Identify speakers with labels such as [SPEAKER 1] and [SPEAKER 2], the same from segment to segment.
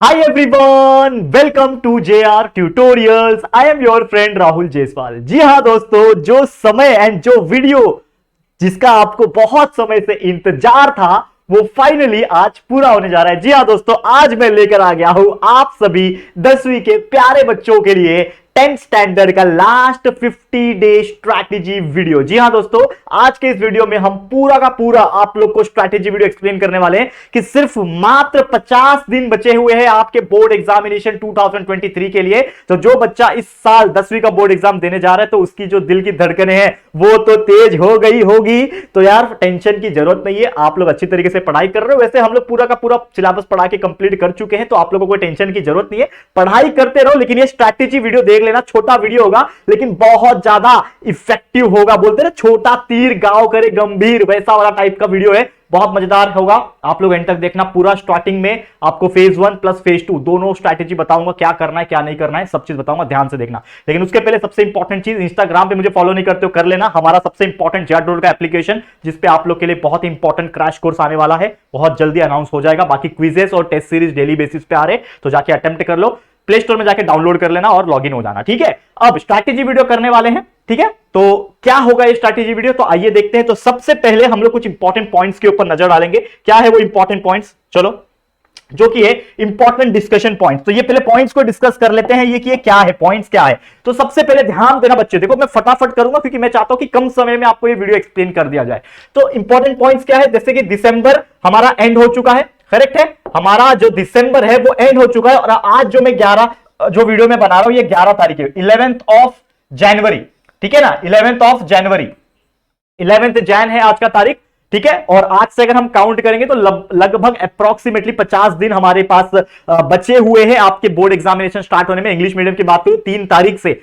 [SPEAKER 1] Hi everyone, welcome to JR Tutorials. I am your friend Rahul Jaiswal. जी हाँ दोस्तों, जो समय एंड जो वीडियो जिसका आपको बहुत समय से इंतजार था वो फाइनली आज पूरा होने जा रहा है। जी हाँ दोस्तों, आज मैं लेकर आ गया हूं आप सभी 10वीं के प्यारे बच्चों के लिए 10th स्टैंडर्ड का लास्ट 50 डे स्ट्रैटेजी वीडियो। जी हाँ दोस्तों, आज के इस वीडियो में हम पूरा का पूरा आप लोग को स्ट्रैटेजी वीडियो एक्सप्लेन करने वाले हैं कि सिर्फ मात्र 50 दिन बचे हुए हैं आपके बोर्ड एग्जामिनेशन 2023 के लिए। तो जो बच्चा इस साल 10वीं का बोर्ड एग्जाम देने जा रहा है तो उसकी जो दिल की धड़कनें हैं वो तो तेज हो गई होगी। तो यार टेंशन की जरूरत नहीं है, आप लोग अच्छी तरीके से पढ़ाई कर रहे हो। वैसे हम लोग पूरा का पूरा सिलेबस पढ़ा के कंप्लीट कर चुके हैं, तो आप लोगों को टेंशन की जरूरत नहीं है, पढ़ाई करते रहो। लेकिन ये स्ट्रैटेजी वीडियो देख लेना, छोटा वीडियो होगा लेकिन बहुत ज्यादा इफेक्टिव होगा। बोलते हैं ना, छोटा तीर गांव करे गंभीर, वैसा वाला टाइप का वीडियो है। बहुत मजेदार होगा, आप लोग एंड तक देखना। पूरा स्टार्टिंग में आपको फेज 1 प्लस फेज 2 दोनों स्ट्रैटेजी बताऊंगा, क्या करना है क्या नहीं करना है, सब चीज बताऊंगा, ध्यान से देखना। लेकिन उसके पहले सबसे इंपॉर्टेंट चीज, इंस्टाग्राम पे मुझे फॉलो नहीं करते हो कर लेना। हमारा सबसे इंपॉर्टेंट JR का एप्लीकेशन, जिसपे आप लोग के लिए बहुत इंपॉर्टेंट क्रैश कोर्स आने वाला है, बहुत जल्दी अनाउंस हो जाएगा। बाकी क्विजेस और टेस्ट सीरीज डेली बेसिस पे आ रहे, तो जाके अटेम्प्ट कर लो, प्ले स्टोर में जाके डाउनलोड कर लेना और लॉगिन हो जाना। ठीक है, अब स्ट्रैटेजी वीडियो करने वाले हैं। ठीक है, तो क्या होगा ये स्ट्रैटेजी वीडियो, तो आइए देखते हैं। तो सबसे पहले हम लोग कुछ इंपॉर्टेंट पॉइंट्स के ऊपर नजर डालेंगे। क्या है वो इंपॉर्टेंट पॉइंट्स, चलो, जो कि है इंपॉर्टेंट डिस्कशन पॉइंट्स। तो ये पहले पॉइंट्स को डिस्कस कर लेते हैं, ये कि ये क्या है, पॉइंट्स क्या है। तो सबसे पहले ध्यान देना बच्चे, देखो मैं फटाफट करूंगा क्योंकि मैं चाहता हूं कि कम समय में आपको ये वीडियो एक्सप्लेन कर दिया जाए। तो इंपॉर्टेंट पॉइंट्स क्या है, जैसे कि दिसंबर हमारा एंड हो चुका है, करेक्ट है, हमारा जो दिसंबर है वो एंड हो चुका है। और आज जो मैं 11 जो वीडियो में बना रहा हूं ये 11 तारीख है, 11th ऑफ जनवरी। ठीक है ना, 11th of January, 11th Jain है आज का तारीख। ठीक है, और आज से अगर हम काउंट करेंगे तो लगभग अप्रोक्सीमेटली 50 दिन हमारे पास बचे हुए हैं आपके बोर्ड एग्जामिनेशन स्टार्ट होने में। इंग्लिश मीडियम की बात करूं, 3 तारीख से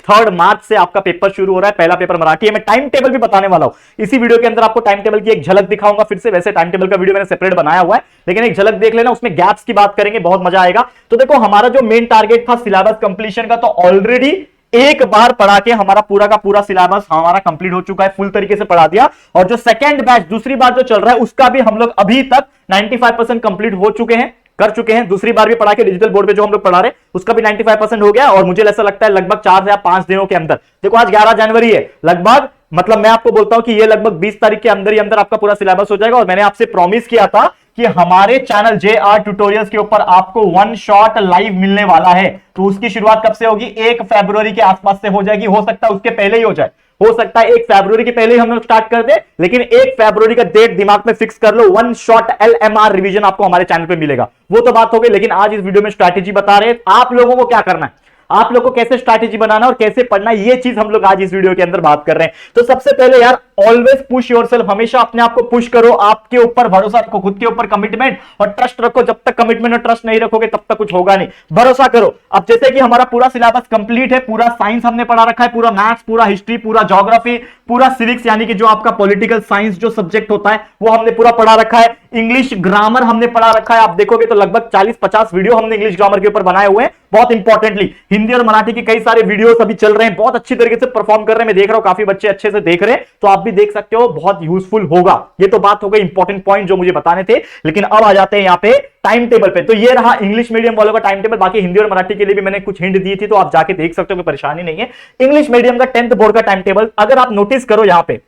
[SPEAKER 1] 3 मार्च से आपका पेपर शुरू हो रहा है। पहला पेपर मराठी है। मैं टाइम टेबल भी बताने वाला हूं इसी वीडियो के अंदर, आपको टाइम टेबल की एक झलक दिखाऊंगा फिर से। वैसे टाइम टेबल का वीडियो मैंने सेपरेट बनाया हुआ है, लेकिन एक झलक देख लेना, उसमें गैप्स की बात करेंगे, बहुत मजा आएगा। तो देखो, हमारा जो मेन टारगेट था सिलेबस कंप्लीशन का, तो ऑलरेडी एक बार पढ़ा के हमारा पूरा का पूरा सिलेबस हमारा कंप्लीट हो चुका है, फुल तरीके से पढ़ा दिया। और जो सेकंड बैच दूसरी बार जो चल रहा है उसका भी हम लोग अभी तक 95% कंप्लीट हो चुके हैं, कर चुके हैं। दूसरी बार भी पढ़ा के डिजिटल बोर्ड पे जो हम लोग पढ़ा रहे उसका भी 95% हो गया। और मुझे ऐसा लगता है लगभग 4 या 5 दिनों के अंदर, देखो आज 11 जनवरी है, लगभग मतलब मैं आपको बोलता हूं कि ये लगभग 20 तारीख के अंदर ही अंदर आपका पूरा सिलेबस हो जाएगा। और मैंने आपसे प्रॉमिस किया था कि हमारे चैनल JR ट्यूटोरियल्स के ऊपर आपको 1 शॉट लाइव मिलने वाला है। तो उसकी शुरुआत कब से होगी, 1 फरवरी के आसपास से हो जाएगी। हो सकता है उसके पहले ही हो जाए, हो सकता है 1 फरवरी के पहले ही हम लोग स्टार्ट कर दे, लेकिन 1 फरवरी का डेट दिमाग में फिक्स कर लो। 1 शॉट LMR रिवीजन आपको हमारे चैनल पे मिलेगा, वो तो बात हो गई। लेकिन आज इस वीडियो में स्ट्रैटेजी बता रहे हैं आप लोगों को क्या करना है, आप लोगों को कैसे स्ट्रैटेजी बनाना और कैसे पढ़ना, ये चीज हम लोग आज इस वीडियो के अंदर बात कर रहे हैं। तो सबसे पहले यार, ऑलवेज पुश योरसेल्फ, हमेशा अपने आप को पुश करो, आपके ऊपर भरोसा रखो, खुद के ऊपर कमिटमेंट और ट्रस्ट रखो। जब तक कमिटमेंट और ट्रस्ट नहीं रखोगे तब तक कुछ होगा नहीं, भरोसा करो। अब जैसे कि हमारा पूरा सिलेबस कंप्लीट है, पूरा साइंस हमने पढ़ा रखा है, पूरा मैथ्स, पूरा हिस्ट्री, पूरा ज्योग्राफी, पूरा सिविक्स, यानी कि जो आपका पॉलिटिकल साइंस जो सब्जेक्ट होता है वो हमने पूरा पढ़ा रखा है। इंग्लिश ग्रामर हमने पढ़ा रखा है, आप देखोगे तो लगभग 40-50 वीडियो हमने इंग्लिश ग्रामर के ऊपर बनाए हुए हैं। बहुत इंपॉर्टेंटली हिंदी और मराठी की कई सारे वीडियोस अभी चल रहे हैं, बहुत अच्छी तरीके से परफॉर्म कर रहे हैं। मैं देख रहा हूं काफी बच्चे अच्छे से देख रहे हैं, तो आप भी देख सकते हो, बहुत यूजफुल होगा। ये तो बात हो गई इंपॉर्टेंट पॉइंट जो मुझे बताने थे। लेकिन अब आ जाते हैं यहां पे टाइम टेबल पे। तो ये रहा इंग्लिश मीडियम वालों का टाइम टेबल। बाकी हिंदी और मराठी के लिए भी मैंने कुछ हिंट दी थी, तो आप जाके देख सकते हो, कोई परेशानी नहीं है। इंग्लिश मीडियम का 10th बोर्ड का टाइम टेबल अगर आप नोटिस करो, यहां पे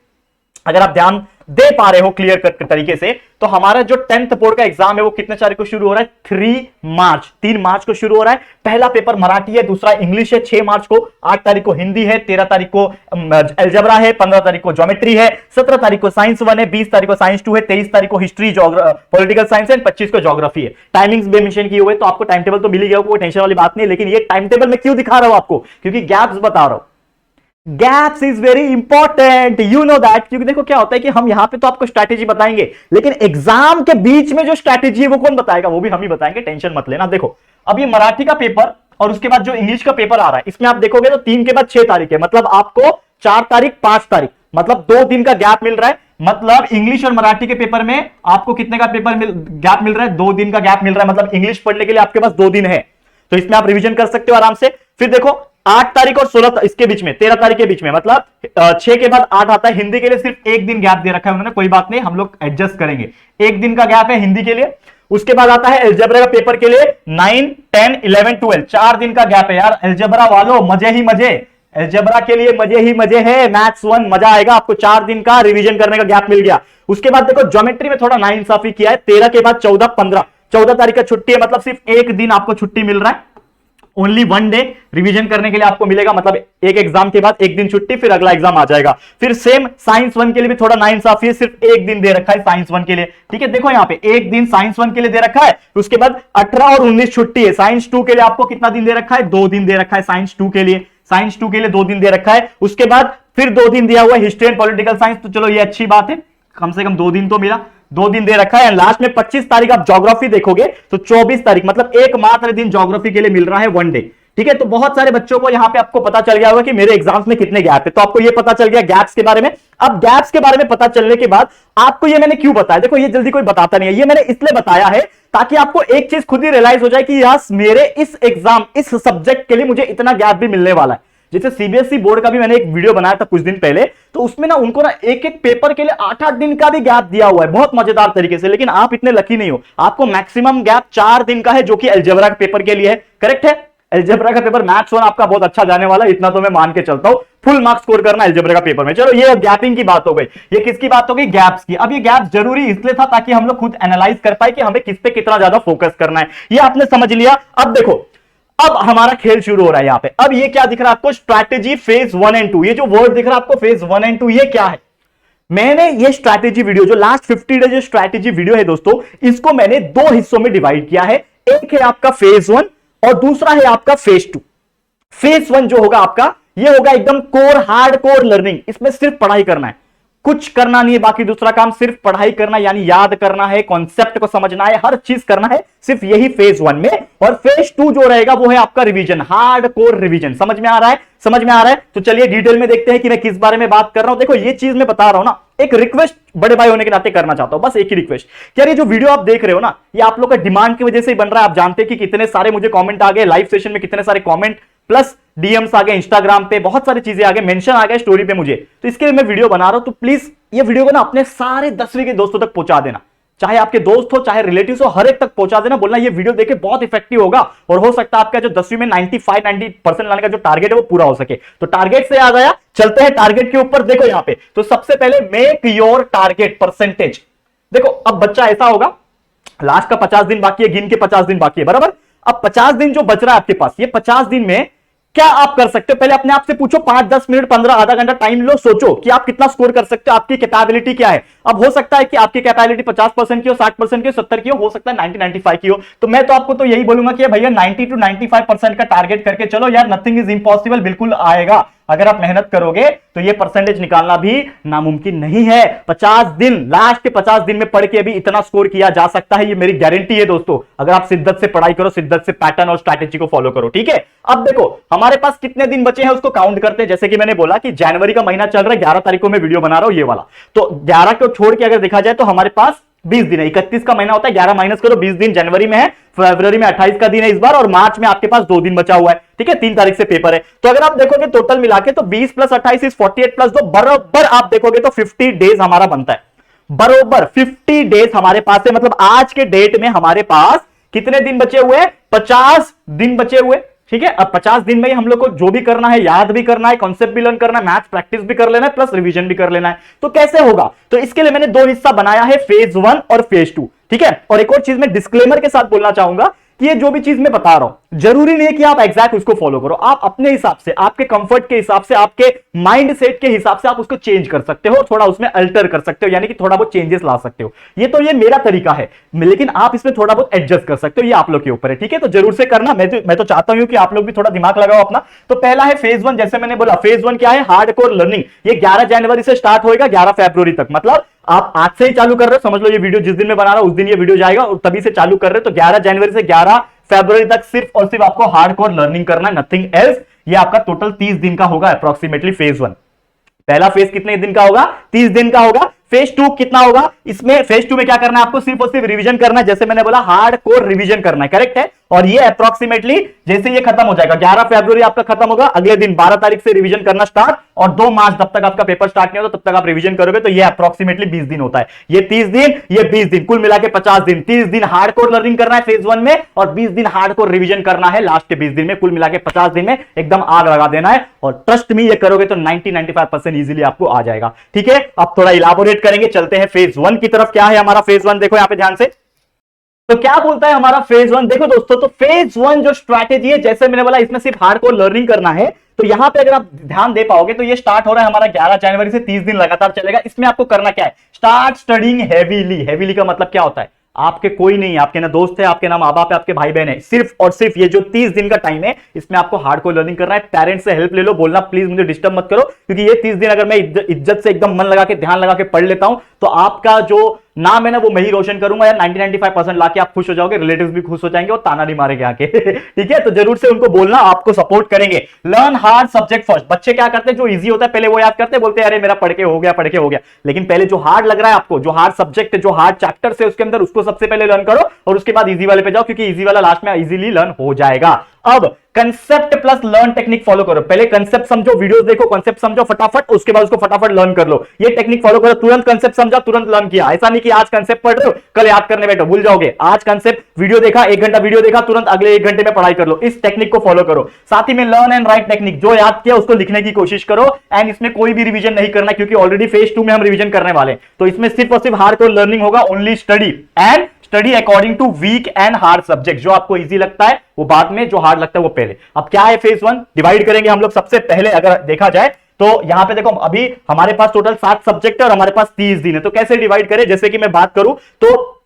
[SPEAKER 1] अगर आप ध्यान दे पा रहे हो क्लियर कट तरीके से, तो हमारा जो 10th बोर्ड का एग्जाम है वो कितने तारीख को शुरू हो रहा है, 3 मार्च को शुरू हो रहा है। पहला पेपर मराठी है, दूसरा इंग्लिश है 6 मार्च को, 8 तारीख को हिंदी है, 13 तारीख को अलजेब्रा है, 15 तारीख को ज्योमेट्री है, 17 तारीख को साइंस 1 है, 20 तारीख को साइंस 2 है, 23 तारीख को हिस्ट्री पॉलिटिकल साइंस है, 25 को ज्योग्राफी है। टाइमिंग्स भी मेंशन किए हुए, तो आपको टाइम टेबल तो मिल गया, कोई टेंशन वाली बात नहीं। लेकिन ये टाइम टेबल मैं क्यों दिखा रहा हूं आपको, क्योंकि गैप्स बता रहा हूं। Gaps is very important, you know that. क्योंकि देखो क्या होता है कि हम यहां पे तो आपको स्ट्रैटेजी बताएंगे, लेकिन एग्जाम के बीच में जो स्ट्रैटेजी है वो कौन बताएगा, वो भी हम ही बताएंगे, टेंशन मत लेना। देखो अब ये मराठी का पेपर और उसके बाद जो इंग्लिश का पेपर आ रहा है, इसमें आप देखोगे तो 3 के बाद 6 तारीख है, मतलब आपको 4 तारीख 5 तारीख, मतलब 2 दिन का गैप मिल रहा है। मतलब इंग्लिश और मराठी के पेपर में आपको कितने का गैप मिल रहा है, 2 दिन का गैप मिल रहा है। मतलब इंग्लिश पढ़ने के लिए आपके पास 2 दिन है, तो इसमें आप रिवीजन कर सकते हो आराम से। फिर देखो 8 तारीख और 16 इसके बीच में, 13 तारीख के बीच में, मतलब 6 के बाद 8 आता है। हिंदी के लिए सिर्फ 1 दिन गैप दे रखा है उन्होंने, कोई बात नहीं, हम लोग एडजस्ट करेंगे। 1 दिन का गैप है हिंदी के लिए। उसके बाद आता है अलजेब्रा का पेपर के लिए 9, 10, 11, 12, 4 दिन का गैप है यार। अलजेब्रा वालों मजे ही मजे, अलजेब्रा के लिए मजे ही मजे है। मैथ्स 1 मजा आएगा आपको, 4 दिन का रिवीजन करने का गैप मिल गया। उसके बाद देखो ज्योमेट्री में थोड़ा नाइंसाफी किया है, 13 के बाद 14, 15, 14 तारीख का छुट्टी है, मतलब सिर्फ एक दिन आपको छुट्टी मिल रहा है। ओनली 1 डे रिवीजन करने के लिए आपको मिलेगा, मतलब एक एग्जाम के बाद एक दिन छुट्टी, फिर अगला एग्जाम आ जाएगा। फिर सेम साइंस 1 के लिए भी थोड़ा नाइंसाफी है, सिर्फ एक दिन दे रखा है साइंस 1 के लिए। ठीक है, देखो यहां पे एक दिन साइंस 1 के लिए दे रखा है, उसके बाद 18 और 19 छुट्टी है। साइंस 2 के लिए आपको कितना दिन दे रखा है? 2 दिन दे रखा है साइंस 2 के लिए। साइंस 2 के लिए 2 दिन दे रखा है। उसके बाद फिर 2 दिन दिया हुआ है हिस्ट्री एंड पॉलिटिकल साइंस, तो चलो ये अच्छी बात है, कम से कम 2 दिन तो मिला। 2 दिन दे रखा है। लास्ट में 25 तारीख आप ज्योग्राफी देखोगे तो 24 तारीख, मतलब एकमात्र दिन ज्योग्राफी के लिए मिल रहा है 1 डे। ठीक है, तो बहुत सारे बच्चों को यहां पे आपको पता चल गया होगा कि मेरे एग्जाम्स में कितने गैप है, तो आपको ये पता चल गया गैप्स के बारे में। अब गैप्स के बारे में पता चलने के बाद आपको ये मैंने क्यों बताया, देखो ये जल्दी कोई बताता नहीं है, ये मैंने इसलिए बताया है ताकि आपको एक चीज खुद ही रियलाइज हो जाए कि यस मेरे इस एग्जाम, इस सब्जेक्ट के लिए मुझे इतना गैप भी मिलने वाला है। जैसे सीबीएसई बोर्ड का भी मैंने एक वीडियो बनाया था कुछ दिन पहले, तो उसमें ना उनको ना एक एक पेपर के लिए 8-8 दिन का भी गैप दिया हुआ है, बहुत मजेदार तरीके से। लेकिन आप इतने लकी नहीं हो, आपको मैक्सिमम गैप 4 दिन का है, जो कि अलजेब्रा के पेपर के लिए है। करेक्ट है, अलजेब्रा का पेपर मैथ्स 1 आपका बहुत अच्छा जाने वाला है, इतना तो मैं मान के चलता हूं। फुल मार्क्स स्कोर करना अलजेब्रा का पेपर में। चलो ये गैपिंग की बात हो गई, ये किसकी बात हो गई? गैप्स की। अब ये गैप जरूरी इसलिए था ताकि हम लोग खुद एनालाइज कर पाए कि हमें किस पे कितना ज्यादा फोकस करना है, ये आपने समझ लिया। अब देखो, अब हमारा खेल शुरू हो रहा है यहां पे। अब ये क्या दिख रहा है आपको? स्ट्रैटेजी फेज 1 एंड 2, ये जो वर्ड दिख रहा है आपको फेज 1 एंड 2, ये क्या है? मैंने ये स्ट्रैटेजी वीडियो, जो लास्ट 50 डेज जो स्ट्रैटेजी वीडियो है दोस्तों, इसको मैंने 2 हिस्सों में डिवाइड किया है। एक है आपका फेज 1 और दूसरा है आपका फेज 2। फेज 1 जो होगा आपका, ये होगा एकदम कोर, हार्ड कोर लर्निंग, इसमें सिर्फ पढ़ाई करना है, कुछ करना नहीं है, बाकी दूसरा काम सिर्फ पढ़ाई करना, यानी याद करना है, कॉन्सेप्ट को समझना है, हर चीज करना है, सिर्फ यही फेज 1 में। और फेज 2 जो रहेगा वो है आपका रिवीजन, हार्ड कोर रिवीजन। समझ में आ रहा है? समझ में आ रहा है? तो चलिए डिटेल में देखते हैं कि मैं किस बारे में बात कर रहा हूं। देखो ये चीज मैं बता रहा हूं ना, एक रिक्वेस्ट बड़े भाई होने के नाते करना चाहता हूं, बस एक ही रिक्वेस्ट। यार ये जो वीडियो आप देख रहे हो ना, ये आप लोग का डिमांड की वजह से ही बन रहा है। आप जानते हैं कि कितने सारे मुझे कमेंट आ गए, लाइव सेशन में कितने सारे कमेंट प्लस डीएम्स आ गए, इंस्टाग्राम पे बहुत सारी चीजें आ गए, मेंशन आ गए स्टोरी पे मुझे, तो इसके लिए मैं वीडियो बना रहा हूं। तो प्लीज ये वीडियो को ना अपने सारे 10वीं के दोस्तों तक पहुंचा देना, चाहे आपके दोस्त हो चाहे रिलेटिव्स हो, हर एक तक पहुंचा देना। बोलना ये वीडियो देखे बहुत इफेक्टिव होगा और हो सकता है आपका जो 10वीं में 95-90% लाने का जो टारगेट है वो पूरा हो सके। तो टारगेट से याद आया, चलते हैं टारगेट के ऊपर। देखो यहां पे तो सबसे पहले मेक योर टारगेट परसेंटेज। देखो अब बच्चा ऐसा होगा, लास्ट का 50 दिन बाकी है, गिन के 50 दिन बाकी है, बराबर। अब 50 दिन जो बच रहा है आपके पास, ये 50 दिन में क्या आप कर सकते हो? पहले अपने आप से पूछो, 5-10 मिनट, 15, आधा घंटा टाइम लो, सोचो कि आप कितना स्कोर कर सकते हो, आपकी कैपेबिलिटी क्या है। अब हो सकता है कि आपकी कैपेबिलिटी 50% की हो, 60% की हो, 70 की हो सकता है 90-95 की हो। तो मैं तो आपको तो यही बोलूंगा कि भैया 90 to 95% का टारगेट करके चलो यार, नथिंग इज इम्पॉसिबल, बिल्कुल आएगा। अगर आप मेहनत करोगे तो ये परसेंटेज निकालना भी नामुमकिन नहीं है। 50 दिन, लास्ट के 50 दिन में पढ़ के अभी इतना स्कोर किया जा सकता है, ये मेरी गारंटी है दोस्तों, अगर आप शिद्दत से पढ़ाई करो, शिद्दत से पैटर्न और स्ट्रैटेजी को फॉलो करो। ठीक है, अब देखो हमारे पास कितने दिन बचे हैं उसको काउंट करते हैं। जैसे कि मैंने बोला कि जनवरी का महीना चल रहा है, 11 तारीख को मैं वीडियो बना रहा हूं ये वाला, तो 11 को छोड़ के अगर देखा जाए तो हमारे पास 20 दिन है। 31 का महीना होता है, 11 माइनस करो, 20 दिन जनवरी में है, फरवरी में 28 का दिन है इस बार, और मार्च में आपके पास 2 दिन बचा हुआ है। ठीक है, 3 तारीख से पेपर है। तो अगर आप देखोगे टोटल मिला के तो 20 + 28 इज 48 + 2, बराबर आप देखोगे तो 50 डेज हमारा बनता है। बरोबर 50 डेज हमारे पास है, मतलब आज के डेट में हमारे पास कितने दिन बचे हुए हैं? 50 दिन बचे हुए। ठीक है, अब 50 दिन में ही हम लोग को जो भी करना है, याद भी करना है, कॉन्सेप्ट भी लर्न करना है, मैथ प्रैक्टिस भी कर लेना है, प्लस रिवीजन भी कर लेना है। तो कैसे होगा? तो इसके लिए मैंने 2 हिस्सा बनाया है, फेज 1 और फेज 2। ठीक है, और एक और चीज मैं डिस्क्लेमर के साथ बोलना चाहूंगा कि ये जो भी चीज मैं बता रहा हूं जरूरी नहीं है कि आप एग्जैक्ट उसको फॉलो करो। आप अपने हिसाब से, आपके कंफर्ट के हिसाब से, आपके माइंड सेट के हिसाब से आप उसको चेंज कर सकते हो, थोड़ा उसमें अल्टर कर सकते हो, यानी कि थोड़ा बहुत चेंजेस ला सकते हो। ये मेरा तरीका है, लेकिन आप इसमें थोड़ा बहुत एडजस्ट कर सकते हो, ये आप लोग के ऊपर है। ठीक है, तो जरूर से करना। मैं तो चाहता हूं कि आप लोग भी थोड़ा दिमाग लगाओ अपना। तो पहला है फेज 1, जैसे मैंने बोला फेज 1 क्या है? Hardcore learning. ये 11 जनवरी से स्टार्ट होएगा 11 फरवरी तक, मतलब आप आज से ही चालू कर रहे हो, समझ लो ये वीडियो जिस दिन में बना रहा हूं उस दिन ये वीडियो जाएगा, और तभी से चालू कर रहे हो। तो 11 जनवरी से 11 फरवरी तक सिर्फ और सिर्फ आपको हार्डकोर लर्निंग करना है, नथिंग एल्स। ये आपका टोटल 30 दिन का होगा अप्रोक्सीमेटली फेज 1। पहला फेज कितने दिन का होगा? 30 दिन का होगा। फेज 2 कितना होगा? इसमें फेज 2 में क्या करना है आपको? सिर्फ और सिर्फ रिवीजन करना है, जैसे मैंने बोला हार्ड कोर रिवीजन करना है, करेक्ट है। और ये अप्रोक्सीमेटली जैसे ये खत्म हो जाएगा, 11 फरवरी आपका खत्म होगा, अगले दिन 12 तारीख से रिवीजन करना स्टार्ट, और 2 मार्च जब तक आपका पेपर स्टार्ट नहीं होता तब तक आप रिवीजन करोगे, तो ये अप्रोक्सीमेटली 20 दिन होता है। ये 30 दिन, ये 20 दिन, कुल मिला के 50 दिन। 30 दिन हार्डकोर लर्निंग करना है फेज 1 में, और 20 दिन हार्डकोर रिवीजन करना है लास्ट के 20 दिन में। कुल मिला के 50 दिन में एकदम आग लगा देना है, और ट्रस्ट में ये करोगे तो 90-95% इजीली आपको आ जाएगा। ठीक है, अब थोड़ा इलाबोरेट करेंगे, चलते हैं फेज 1 की तरफ। क्या है हमारा फेज 1, देखो यहां पे ध्यान से। तो क्या बोलता है हमारा फेज 1, देखो दोस्तों, तो फेज 1 जो स्ट्रैटेजी है, जैसे मैंने बोला इसमें सिर्फ हार्डकोर लर्निंग करना है, तो यहां पे अगर आप ध्यान दे पाओगे तो ये स्टार्ट हो रहा है हमारा 11 जनवरी से, 30 दिन लगातार चलेगा। इसमें आपको करना क्या है, स्टार्ट स्टडीइंग हेवीली। हेवीली का मतलब क्या होता है, आपके कोई नहीं है, आपके ना दोस्त है, आपके ना माँ बाप है, आपके भाई बहन है, सिर्फ और सिर्फ ये जो 30 दिन का टाइम है इसमें आपको हार्डकोर लर्निंग करना है। पेरेंट्स से हेल्प ले लो, बोलना प्लीज मुझे डिस्टर्ब मत करो, क्योंकि ये 30 दिन अगर मैं इज्जत से एकदम मन लगा के ध्यान लगा के पढ़ लेता हूं तो आपका जो नाम है ना वो मैं ही रोशन करूंगा यार। 90-95% लाके आप खुश हो जाओगे, रिलेटिव्स भी खुश हो जाएंगे और ताना नहीं मारेंगे आके। ठीक है, तो जरूर से उनको बोलना, आपको सपोर्ट करेंगे। Learn hard subject first. बच्चे क्या करते हैं, जो इजी होता है पहले वो याद करते हैं, बोलते हैं अरे मेरा पढ़ के हो गया, पढ़ के हो गया। लेकिन पहले जो हार्ड लग रहा है आपको, जो हार्ड सब्जेक्ट है, जो हार्ड चैप्टर है उसके अंदर, उसको सबसे पहले लर्न करो और उसके बाद इजी वाले पे जाओ, क्योंकि इजी वाला लास्ट में इजीली लर्न हो जाएगा। अब concept plus learn technique follow करो। पहले कंसेप्ट समझो, वीडियोस देखो, कंसेप्ट समझो फटाफट, उसके बाद उसको फटाफट लर्न कर लो। ये टेक्निक फॉलो करो, तुरंत कंसेप्ट समझा, तुरंत लर्न किया। ऐसा नहीं कि आज कंसेप्ट पढ़ रहे हो कल याद करने बैठो, भूल जाओगे। आज कंसेप्ट वीडियो देखा, 1 घंटा वीडियो देखा, तुरंत अगले 1 घंटे में पढ़ाई कर लो। इस टेक्निक को फॉलो करो। साथ ही में लर्न एंड राइट टेक्निक, जो याद किया उसको लिखने की कोशिश करो। एंड इसमें कोई भी रिवीजन नहीं करना, क्योंकि ऑलरेडी फेज 2 में हम रिवीजन करने वाले हैं, तो इसमें सिर्फ और सिर्फ हार्डकोर लर्निंग होगा। Only study and study according to weak and hard subject. जो आपको इजी लगता है वो बाद में, जो हार्ड लगता है वो पहले। अब क्या है फेज 1, डिवाइड करेंगे हम लोग। सबसे पहले अगर देखा जाए तो यहां पे देखो, अभी हमारे पास टोटल 7 सब्जेक्ट है और हमारे पास 30 दिन है, तो कैसे डिवाइड करें। जैसे कि मैं बात करूं तो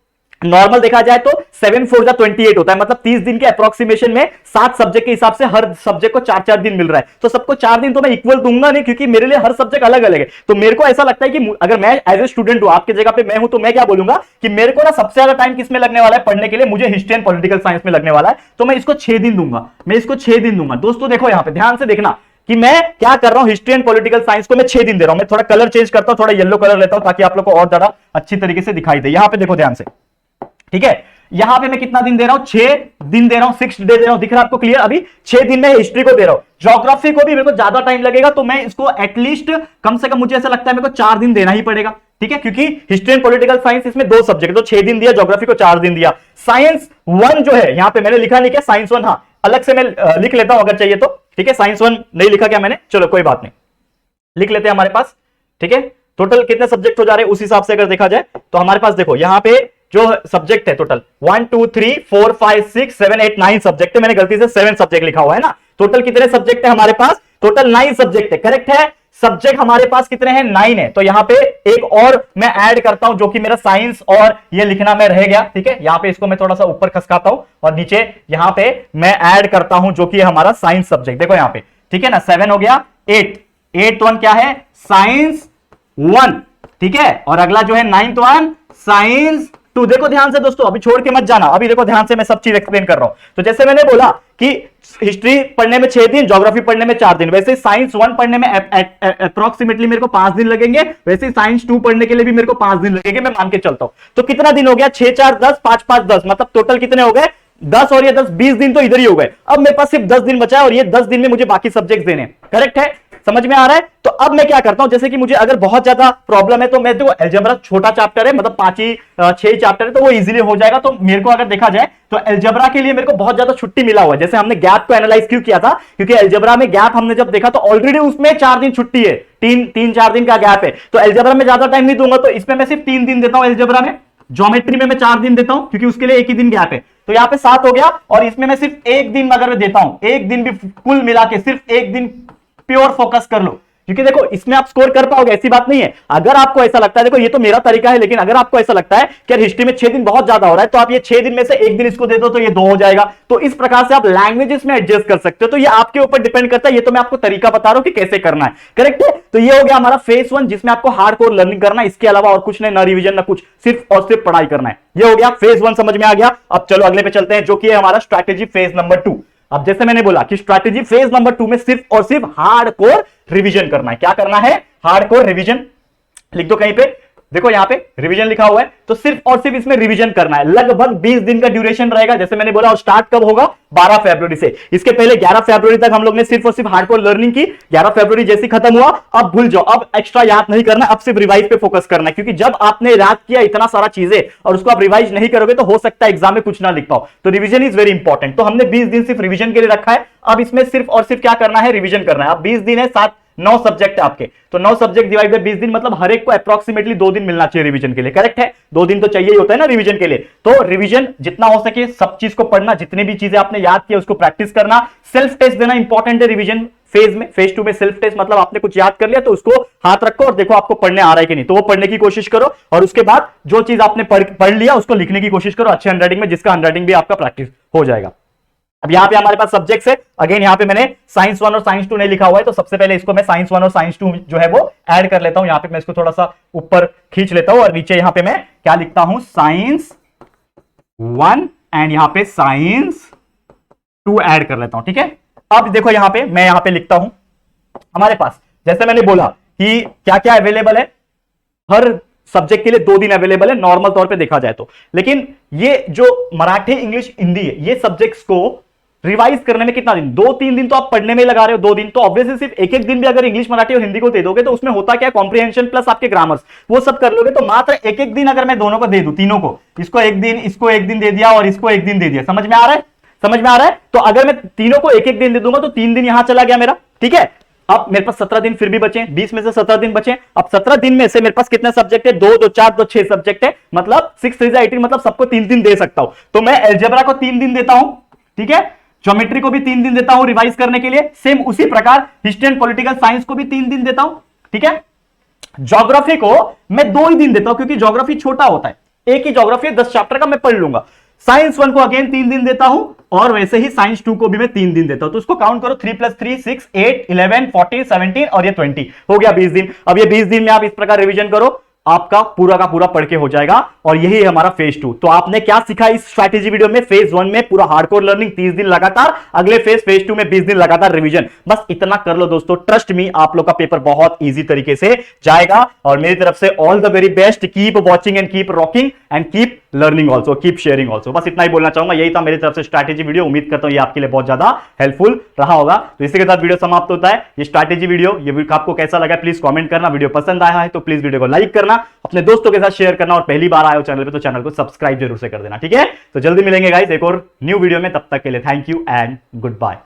[SPEAKER 1] नॉर्मल देखा जाए तो 7 4 28 होता है, मतलब 30 दिन के अप्रोक्सीमेशन में 7 सब्जेक्ट के हिसाब से हर सब्जेक्ट को 4-4 दिन मिल रहा है। तो सबको 4 दिन तो मैं इक्वल दूंगा नहीं, क्योंकि मेरे लिए हर सब्जेक्ट अलग अलग है। तो मेरे को ऐसा लगता है कि अगर मैं एज ए स्टूडेंट हूं, आपके जगह पे मैं हूं, तो मैं क्या बोलूंगा कि मेरे को ना सबसे ज्यादा टाइम किसमें लगने वाला है पढ़ने के लिए, मुझे हिस्ट्री एंड पॉलिटिकल साइंस में लगने वाला है। तो मैं इसको 6 दिन दूंगा, मैं इसको 6 दिन दूंगा। दोस्तों देखो यहां पे ध्यान से देखना कि मैं क्या कर रहा हूं, हिस्ट्री एंड पॉलिटिकल साइंस को मैं 6 दिन दे रहा हूं। मैं थोड़ा कलर चेंज करता हूं, थोड़ा येलो कलर लेता हूं, ताकि आप लोग को और ज्यादा अच्छी तरीके से दिखाई दे। यहां पे देखो ध्यान से, ठीक है, यहां पे मैं कितना दिन दे रहा हूं, 6 दिन दे रहा हूं, 6 डे दे रहा हूं, दिख रहा है आपको क्लियर। अभी 6 दिन में हिस्ट्री को दे रहा हूं। ज्योग्राफी को भी मेरे को ज्यादा टाइम लगेगा, तो मैं इसको एटलीस्ट कम से कम मुझे ऐसा लगता है मेरे को 4 दिन देना ही पड़ेगा। ठीक है, क्योंकि हिस्ट्री एंड पॉलिटिकल साइंस इसमें 2 सब्जेक्ट, तो 6 दिन दिया, ज्योग्राफी को 4 दिन दिया। साइंस 1 जो है यहां पे मैंने लिखा नहीं क्या, साइंस 1, हाँ अलग से मैं लिख लेता हूं अगर चाहिए तो। ठीक है, साइंस 1 नहीं लिखा क्या मैंने, चलो कोई बात नहीं, लिख लेते हैं हमारे पास। ठीक है, टोटल कितने सब्जेक्ट हो जा रहे हैं उस हिसाब से अगर देखा जाए तो हमारे पास देखो यहां पे जो सब्जेक्ट है टोटल 1 2 3 4 5 6 7 8 9 सब्जेक्ट है। मैंने गलती से 7 सब्जेक्ट लिखा हुआ है ना। टोटल कितने सब्जेक्ट है हमारे पास, टोटल 9 सब्जेक्ट है, करेक्ट है। सब्जेक्ट हमारे पास कितने हैं, 9 है। तो यहां पे एक और मैं ऐड करता हूं, जो कि मेरा साइंस और ये लिखना में रह गया। ठीक है, यहां पे इसको मैं थोड़ा सा ऊपर खसकाता हूं और नीचे यहां पे मैं ऐड करता हूं, जो कि हमारा साइंस सब्जेक्ट। देखो यहां पे, ठीक है ना, 7 हो गया, 8 1 क्या है, साइंस 1। ठीक है, और अगला जो है 9th 1 साइंस 2। देखो ध्यान से दोस्तों, अभी छोड़ के मत जाना, अभी देखो ध्यान से मैं सब चीज एक्सप्लेन कर रहा हूं। तो जैसे मैंने बोला कि हिस्ट्री पढ़ने में 6 दिन, ज्योग्राफी पढ़ने में 4 दिन, वैसे साइंस 1 पढ़ने में अप्रोक्सीमेटली मेरे को 5 दिन लगेंगे, वैसे साइंस 2 पढ़ने के लिए भी मेरे को 5 दिन लगेंगे, मैं मान के चलता हूं। तो कितना दिन हो गया, 6 4 10 5 5 10, मतलब टोटल कितने हो गए, 10 और ये 10 20 दिन तो इधर ही हो गए। अब मेरे पास सिर्फ 10 दिन बचा है और ये 10 दिन में मुझे बाकी सब्जेक्ट देने, करेक्ट है, समझ में आ रहा है। तो अब मैं क्या करता हूं, जैसे कि मुझे अगर बहुत ज्यादा प्रॉब्लम है तो मैं, देखो अलजेब्रा छोटा चैप्टर है, मतलब 5 ही 6 चैप्टर है, तो वो इजीली हो जाएगा। तो मेरे को अगर देखा जाए तो अलजेब्रा के लिए मेरे को बहुत ज्यादा छुट्टी मिला हुआ है। जैसे हमने गैप को एनालाइज क्यों किया था, क्योंकि अलजेब्रा में गैप हमने जब देखा तो ऑलरेडी उसमें 4 दिन छुट्टी है, 3-4 दिन का गैप है। तो अलजेब्रा में ज्यादा टाइम नहीं दूंगा, तो इसमें मैं सिर्फ 3 दिन देता हूं अलजेब्रा में। ज्योमेट्री में मैं 4 दिन देता हूं, क्योंकि उसके लिए 1 ही दिन गैप है। तो यहां पे 7 हो गया, और इसमें मैं सिर्फ 1 दिन अगर मैं देता हूं, 1 दिन भी कुल मिला के सिर्फ 1 दिन प्योर फोकस कर लो, क्योंकि देखो इसमें आप स्कोर कर पाओगे, ऐसी बात नहीं है। अगर आपको ऐसा लगता है, देखो ये तो मेरा तरीका है, लेकिन अगर आपको ऐसा लगता है कि हिस्ट्री में 6 दिन बहुत ज्यादा हो रहा है, तो आप ये 6 दिन में से 1 दिन इसको दे दो, तो ये 2 हो जाएगा। तो इस प्रकार से आप लैंग्वेजेस में एडजस्ट कर सकते हो। तो ये आपके ऊपर डिपेंड करता है, ये तो मैं आपको तरीका बता रहा हूं कि कैसे करना है, करेक्ट है। तो ये हो गया हमारा फेज 1, जिसमें आपको हार्डकोर लर्निंग करना है, इसके अलावा और कुछ नहीं, ना रिविजन ना कुछ, सिर्फ और सिर्फ पढ़ाई करना है। ये हो गया फेज 1, समझ में आ गया। अब चलो अगले पे चलते हैं, जो कि है हमारा स्ट्रैटेजी फेज नंबर 2। अब जैसे मैंने बोला कि स्ट्रैटेजी फेज नंबर 2 में सिर्फ और सिर्फ हार्डकोर रिवीजन करना है। क्या करना है, हार्डकोर रिवीजन, लिख दो कहीं पे। देखो यहाँ पे रिवीजन लिखा हुआ है, तो सिर्फ और सिर्फ इसमें रिवीजन करना है। लगभग 20 दिन का ड्यूरेशन रहेगा, जैसे मैंने बोला। और स्टार्ट कब होगा? 12 फरवरी से। इसके पहले 11 फरवरी तक हम लोग ने सिर्फ और सिर्फ हार्डकोर लर्निंग की। 11 फरवरी जैसी खत्म हुआ, अब भूल जाओ, अब एक्स्ट्रा याद नहीं करना, अब सिर्फ रिवाइज पे फोकस करना है। क्योंकि जब आपने याद किया इतना सारा चीजें और उसको आप रिवाइज नहीं करोगे तो हो सकता है एग्जाम में कुछ ना लिख पाओ। तो रिवीजन इज वेरी इंपॉर्टेंट। तो हमने 20 दिन सिर्फ रिवीजन के लिए रखा है। अब इसमें सिर्फ और सिर्फ क्या करना है? रिवीजन करना है। अब 20 दिन है, 9 सब्जेक्ट है आपके, तो 9 सब्जेक्ट डिवाइड बाय 20 दिन, मतलब हर एक को अप्रोक्सीमेटली 2 दिन मिलना चाहिए रिवीजन के लिए। करेक्ट है? 2 दिन तो चाहिए ही होता है ना रिवीजन के लिए। तो रिवीजन जितना हो सके सब चीज को पढ़ना, जितनी भी चीजें आपने याद किया उसको प्रैक्टिस करना। सेल्फ टेस्ट देना इंपॉर्टेंट है रिवीजन फेज में। फेज 2 में सेल्फ टेस्ट, मतलब आपने कुछ याद कर लिया तो उसको हाथ रखो और देखो आपको पढ़ने आ रहा है कि नहीं, तो वो पढ़ने की कोशिश करो। और उसके बाद जो चीज आपने पढ़ लिया उसको लिखने की कोशिश करो अच्छे हैंडराइटिंग में, जिसका हैंडराइटिंग भी आपका प्रैक्टिस हो जाएगा। अब यहां पे हमारे पास सब्जेक्ट्स है। अगेन यहां पे मैंने साइंस 1 और साइंस 2 नहीं लिखा हुआ है, तो सबसे पहले इसको मैं साइंस 1 और साइंस 2 जो है वो ऐड कर लेता हूं। यहां पे मैं इसको थोड़ा सा ऊपर खींच लेता हूं और नीचे यहां पे मैं क्या लिखता हूं? साइंस 1 एंड यहां पे साइंस 2 ऐड कर लेता हूं। ठीक है, अब देखो यहां पे मैं यहां पे लिखता हूं, हमारे पास जैसे मैंने बोला कि क्या क्या अवेलेबल है। हर सब्जेक्ट के लिए 2 दिन अवेलेबल है नॉर्मल तौर पे देखा जाए तो। लेकिन ये जो मराठी, इंग्लिश, हिंदी है, ये सब्जेक्ट्स को रिवाइज करने में कितना दिन? 2-3 दिन तो आप पढ़ने में लगा रहे हो। 2 दिन तो ऑब्वियसली सिर्फ एक दिन भी अगर इंग्लिश, मराठी और हिंदी को दे दोगे तो उसमें होता क्या? कॉम्प्रिहेंशन प्लस आपके ग्रामर्स, वो सब कर लोगे। तो मात्र एक दिन अगर मैं दोनों को दे दूं, तीनों को, इसको एक दिन, इसको एक दिन दे दिया और इसको एक दिन दे दिया, समझ में आ रहा है? समझ में आ रहा है? तो अगर मैं तीनों को एक दिन दे दूंगा तो 3 दिन यहां चला गया मेरा। ठीक है, अब मेरे पास 17 दिन फिर भी बचे, 20 में से 17 दिन बचे। अब 17 दिन में से मेरे पास कितने सब्जेक्ट है? 2, 2, 4, 2, 6 सब्जेक्ट है, मतलब 6 3 18, मतलब सबको 3 दिन दे सकता हूं। तो मैं अलजेब्रा को 3 दिन देता हूं, ठीक है, ज्योमेट्री को भी 3 दिन देता हूं रिवाइज करने के लिए। सेम उसी प्रकार हिस्ट्री एंड पॉलिटिकल साइंस को भी 3 दिन देता हूं। ठीक है, ज्योग्राफी को मैं 2 ही दिन देता हूं क्योंकि ज्योग्राफी छोटा होता है, एक ही ज्योग्राफी 10 चैप्टर का मैं पढ़ लूंगा। साइंस 1 को अगेन 3 दिन देता हूं और वैसे ही साइंस 2 को भी मैं 3 दिन देता हूं। तो उसको काउंट करो, 3 + 3 6 8 11 14 17 और ये 20 हो गया 20 दिन। अब ये 20 दिन में आप इस प्रकार रिवीजन करो, आपका पूरा का पूरा पढ़ के हो जाएगा। और यही है हमारा फेज 2। तो आपने क्या सीखा इस स्ट्रैटेजी वीडियो में? फेज 1 में पूरा हार्डकोर लर्निंग 30 दिन लगातार, अगले फेज 2 में 20 दिन लगातार रिवीजन। बस इतना कर लो दोस्तों, ट्रस्ट मी, आप लोग का पेपर बहुत इजी तरीके से जाएगा। और मेरी तरफ से all the very best. Keep watching and keep rocking and keep learning also, keep sharing also. बस इतना ही बोलना चाहूंगा, यही था मेरी तरफ से स्ट्रैटेजी वीडियो। उम्मीद करता हूं ये आपके लिए बहुत ज्यादा हेल्पफुल रहा होगा। तो इसी के साथ वीडियो समाप्त होता है, ये स्ट्रैटेजी वीडियो। ये वीडियो आपको कैसा लगा प्लीज कमेंट करना। वीडियो पसंद आया है तो प्लीज वीडियो को लाइक करना, अपने दोस्तों के साथ शेयर करना, और पहली बार आए हो चैनल पे तो चैनल को सब्सक्राइब जरूर से कर देना। ठीक है, तो जल्दी मिलेंगे गाइस एक और न्यू वीडियो में, तब तक के लिए thank you and good bye.